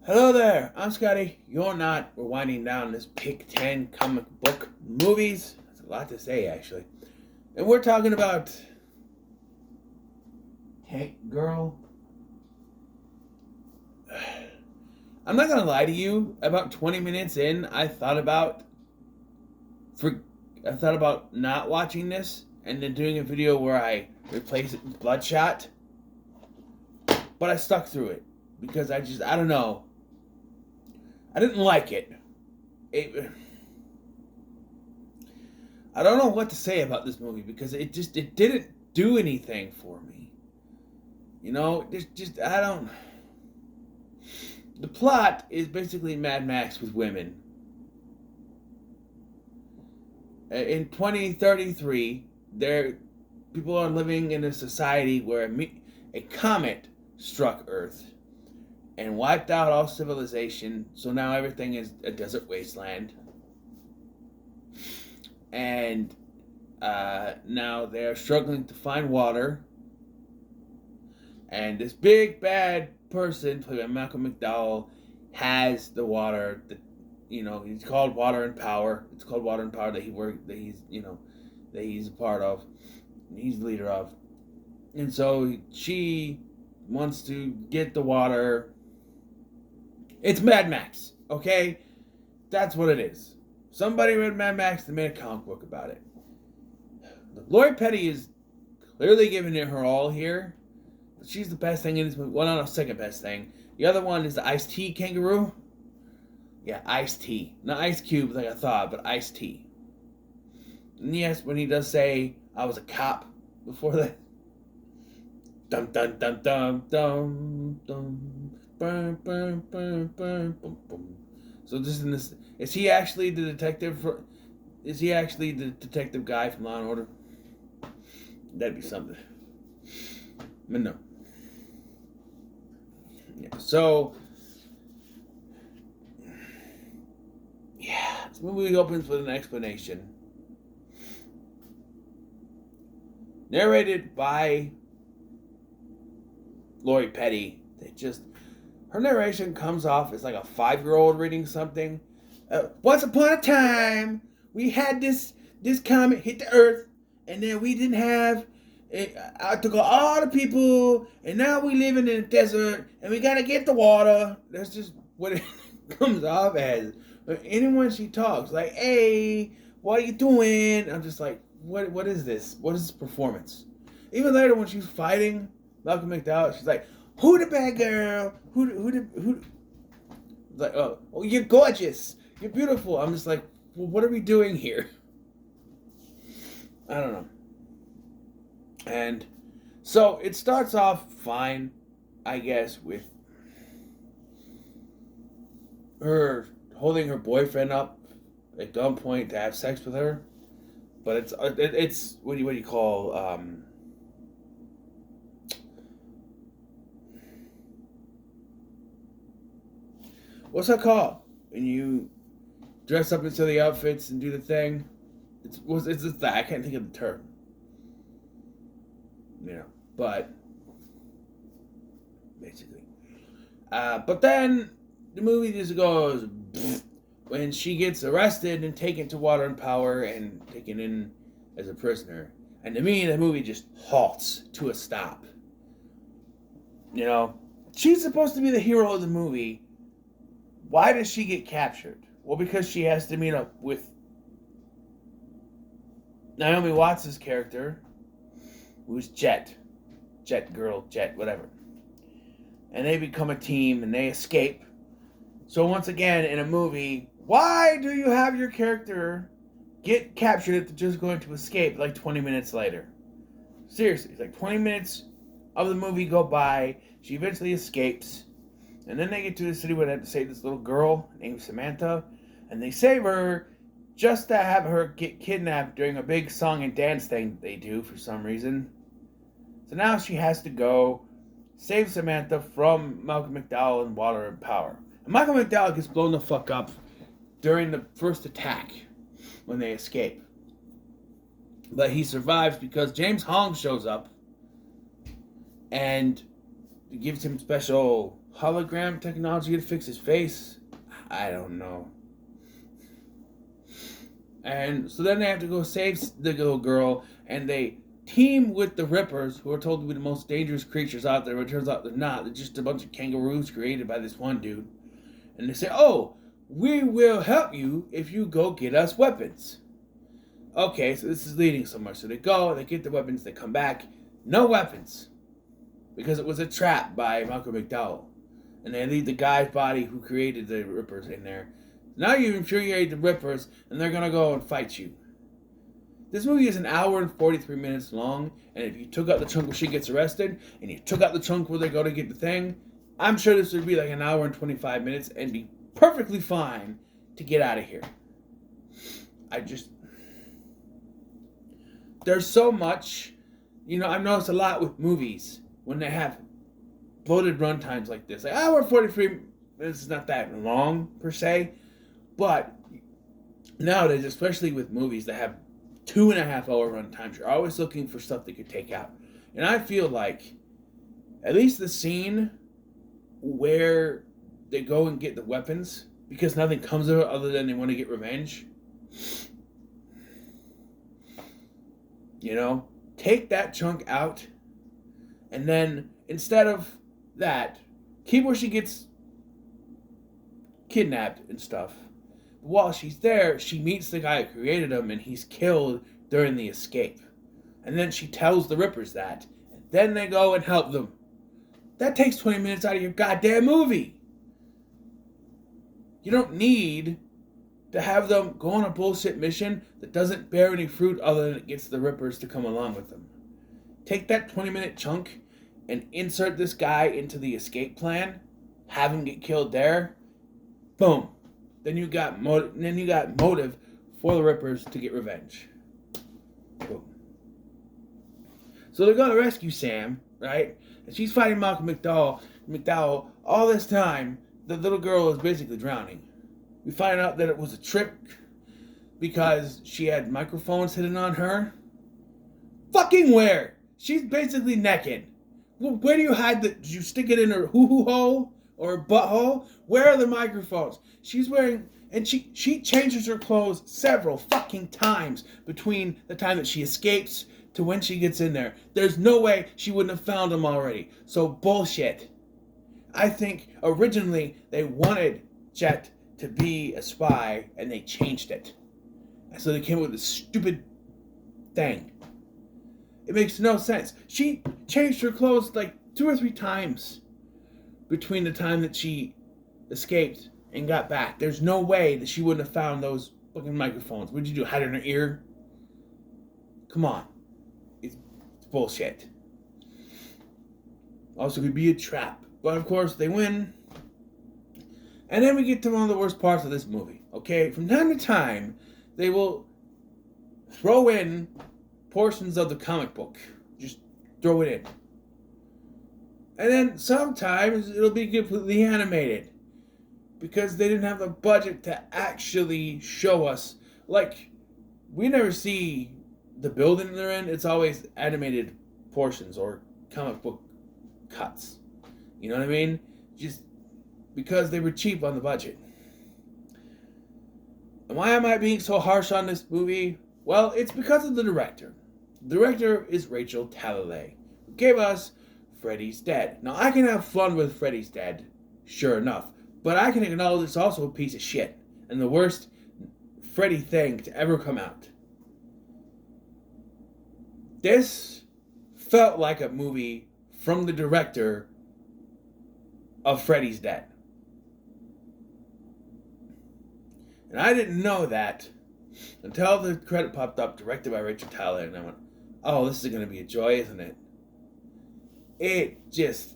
Hello there, I'm Scotty. You're not. We're winding down this Pick 10 comic book movies. That's a lot to say, actually. And we're talking about Tank Girl. I'm not gonna lie to you. About 20 minutes in, I thought about not watching this and then doing a video where I replace it with Bloodshot. But I stuck through it because I don't know. I didn't like it. I don't know what to say about this movie because it didn't do anything for me. You know, I don't. The plot is basically Mad Max with women. In 2033, people are living in a society where a comet struck Earth and wiped out all civilization, so now everything is a desert wasteland. And now they're struggling to find water. And this big bad person, played by Malcolm McDowell, has the water. He's called Water and Power. It's called Water and Power that he's a part of. He's the leader of. And so she wants to get the water. It's Mad Max, okay? That's what it is. Somebody read Mad Max and made a comic book about it. Lori Petty is clearly giving it her all here. She's the best thing in this movie. Well, not the second best thing. The other one is the Ice-T kangaroo. Yeah, Ice-T. Not Ice Cube like I thought, but Ice-T. And yes, when he does say, I was a cop before that. Dum dum dum dum dum dum. Burn, burn, burn, burn, boom, boom. So is he actually the detective? Is he actually the detective guy from Law and Order? That'd be something. But no. Yeah. So, yeah, this movie opens with an explanation. Narrated by Lori Petty. Her narration comes off as like a 5-year-old reading something. Once upon a time, we had this comet hit the Earth, and then we didn't have. I took all the people, and now we live in a desert, and we gotta get the water. That's just what it comes off as. Anyone she talks, like, "Hey, what are you doing?" I'm just like, "What is this? What is this performance?" Even later when she's fighting Malcolm McDowell, she's like, "Who the bad girl? Who?" Like, oh, you're gorgeous. You're beautiful. I'm just like, well, what are we doing here? I don't know. And so it starts off fine, I guess, with her holding her boyfriend up at gunpoint to have sex with her. But it's what do you call what's that called when you dress up into the outfits and do the thing? It's that I can't think of the term. But basically, but then the movie just goes when she gets arrested and taken to Water and Power and taken in as a prisoner, and to me the movie just halts to a stop. She's supposed to be the hero of the movie. Why does she get captured? Well, because she has to meet up with Naomi Watts' character, who's Jet, whatever. And they become a team and they escape. So once again, in a movie, why do you have your character get captured if they're just going to escape like 20 minutes later? Seriously, it's like 20 minutes of the movie go by, she eventually escapes, and then they get to the city where they have to save this little girl named Samantha, and they save her just to have her get kidnapped during a big song and dance thing they do for some reason. So now she has to go save Samantha from Malcolm McDowell and Water and Power. And Malcolm McDowell gets blown the fuck up during the first attack when they escape. But he survives because James Hong shows up and gives him special hologram technology to fix his face. I don't know. And so then they have to go save the little girl, and they team with the Rippers, who are told to be the most dangerous creatures out there, but it turns out they're not. They're just a bunch of kangaroos created by this one dude. And they say, oh, we will help you if you go get us weapons. Okay, so this is leading somewhere. So they go, they get the weapons, they come back, no weapons. Because it was a trap by Malcolm McDowell. And they leave the guy's body who created the Rippers in there. Now you've infuriated the Rippers, and they're gonna go and fight you. This movie is an hour and 43 minutes long, and if you took out the chunk where she gets arrested, and you took out the chunk where they go to get the thing, I'm sure this would be like an hour and 25 minutes and be perfectly fine to get out of here. There's so much, I've noticed a lot with movies when they have bloated run times like this. Like, hour 43 minutes is not that long, per se, but nowadays, especially with movies that have 2.5 hour run times, you're always looking for stuff they could take out. And I feel like, at least the scene where they go and get the weapons, because nothing comes of it other than they want to get revenge. Take that chunk out, and then instead of that, keep where she gets kidnapped and stuff. While she's there, she meets the guy who created him, and he's killed during the escape. And then she tells the Rippers that, and then they go and help them. That takes 20 minutes out of your goddamn movie. You don't need to have them go on a bullshit mission that doesn't bear any fruit other than it gets the Rippers to come along with them. Take that 20-minute chunk and insert this guy into the escape plan, have him get killed there, boom. Then you got motive for the Rippers to get revenge. Boom. So they're going to rescue Sam, right? And she's fighting Malcolm McDowell. All this time, the little girl is basically drowning. We find out that it was a trick because she had microphones hidden on her. Fucking where? She's basically naked. Where do you hide the... Did you stick it in her hoo-hoo hole or her butthole? Where are the microphones? She's wearing... And she changes her clothes several fucking times between the time that she escapes to when she gets in there. There's no way she wouldn't have found them already. So bullshit. I think originally they wanted Jet to be a spy, and they changed it. And so they came up with this stupid thing. It makes no sense. She changed her clothes like 2 or 3 times between the time that she escaped and got back. There's no way that she wouldn't have found those fucking microphones. What did you do? Hide it in her ear? Come on. It's bullshit. Also could be a trap. But of course, they win. And then we get to one of the worst parts of this movie, okay? From time to time, they will throw in portions of the comic book. Just throw it in. And then sometimes it'll be completely animated. Because they didn't have the budget to actually show us. Like, we never see the building they're in. It's always animated portions or comic book cuts. You know what I mean? Just... because they were cheap on the budget. And why am I being so harsh on this movie? Well, it's because of the director. The director is Rachel Talalay, who gave us Freddy's Dead. Now, I can have fun with Freddy's Dead, sure enough, but I can acknowledge it's also a piece of shit, and the worst Freddy thing to ever come out. This felt like a movie from the director of Freddy's Dead. And I didn't know that until the credit popped up, directed by Rachel Talalay, and I went, oh, this is going to be a joy, isn't it? It just...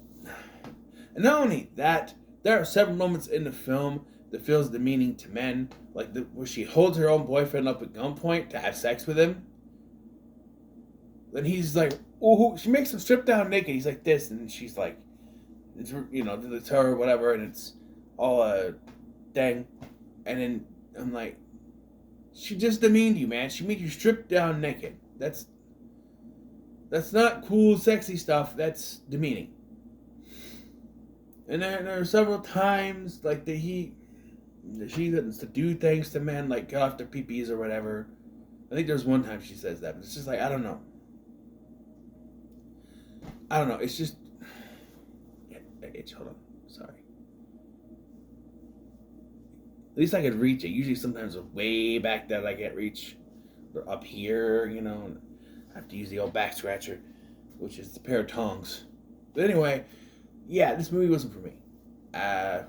And not only that, there are several moments in the film that feels demeaning to men, like where she holds her own boyfriend up at gunpoint to have sex with him. Then he's like, ooh, she makes him strip down naked. He's like this, and she's like, it's, it's her or whatever, and it's all a thing. And then I'm like, she just demeaned you, man. She made you strip down naked. That's not cool, sexy stuff. That's demeaning. And then there are several times like that she doesn't to do things to men, like get off their peepees or whatever. I think there's one time she says that, but it's just like I don't know. It's just hold on. Sorry. At least I could reach it. Usually, sometimes way back that I can't reach. Or up here, and I have to use the old back scratcher, which is the pair of tongs. But anyway, yeah, this movie wasn't for me. I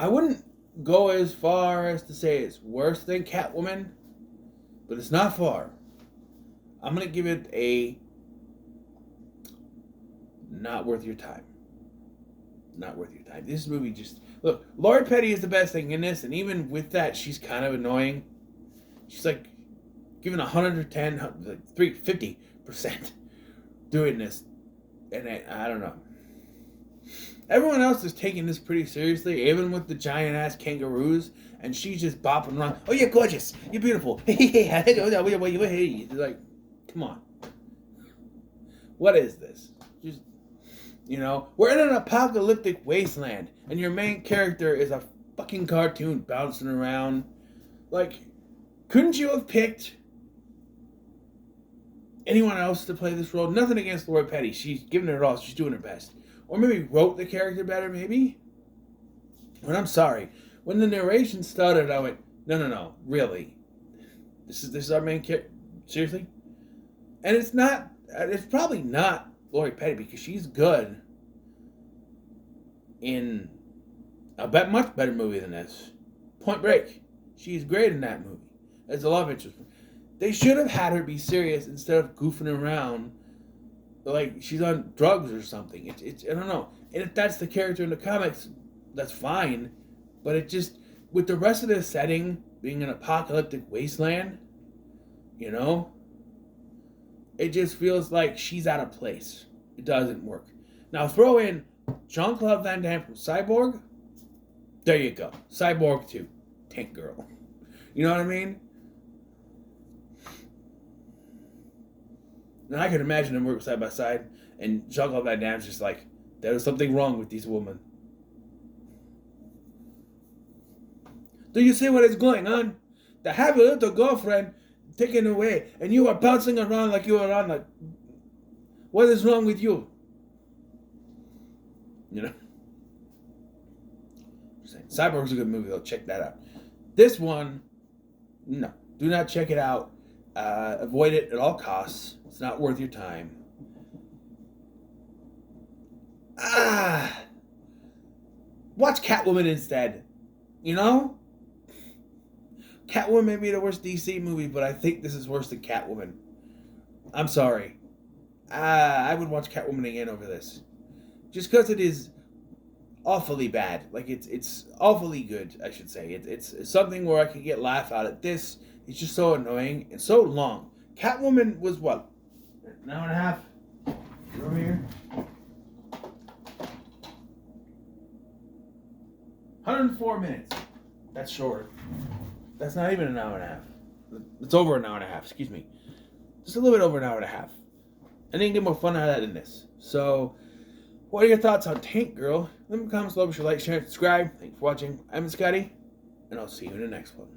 wouldn't go as far as to say it's worse than Catwoman, but it's not far. I'm gonna give it a not worth your time. Not worth your time. This movie just look. Lori Petty is the best thing in this, and even with that, she's kind of annoying. She's like giving 110, like 350% doing this, and I don't know. Everyone else is taking this pretty seriously, even with the giant ass kangaroos, and she's just bopping around. Oh, you're gorgeous. You're beautiful. Like, come on. What is this? Just, we're in an apocalyptic wasteland, and your main character is a fucking cartoon bouncing around. Like, couldn't you have picked anyone else to play this role? Nothing against Lori Petty. She's giving it all. She's doing her best. Or maybe wrote the character better, maybe? But I'm sorry. When the narration started, I went, no, really? This is our main character? Seriously? And it's probably not Lori Petty, because she's good in a much better movie than this. Point Break. She's great in that movie as a love interest. They should have had her be serious instead of goofing around like she's on drugs or something. It's I don't know. And if that's the character in the comics, that's fine. But it just, with the rest of the setting being an apocalyptic wasteland, it just feels like she's out of place. It doesn't work. Now throw in Jean-Claude Van Damme from Cyborg. There you go. Cyborg 2. Tank Girl. You know what I mean? And I can imagine them work side by side, and Jean-Claude Van Damme's just like, there is something wrong with these women. Do you see what is going on? To have your little girlfriend taken away, and you are bouncing around like you are on a... What is wrong with you? Cyborg's a good movie, though. Check that out. This one, no. Do not check it out. Avoid it at all costs. It's not worth your time. Watch Catwoman instead. Catwoman may be the worst DC movie, but I think this is worse than Catwoman. I'm sorry. I would watch Catwoman again over this. Just because it is awfully bad. Like, it's awfully good, I should say. It's something where I can get laugh out of. This is just so annoying and so long. Catwoman was what? An hour and a half? You over here? 104 minutes. That's short. That's not even an hour and a half. It's over an hour and a half, excuse me. Just a little bit over an hour and a half. I didn't get more fun out of that than this. So, what are your thoughts on Tank Girl? Leave me comments below. Be sure to like, share, and subscribe. Thanks for watching. I'm Scotty, and I'll see you in the next one.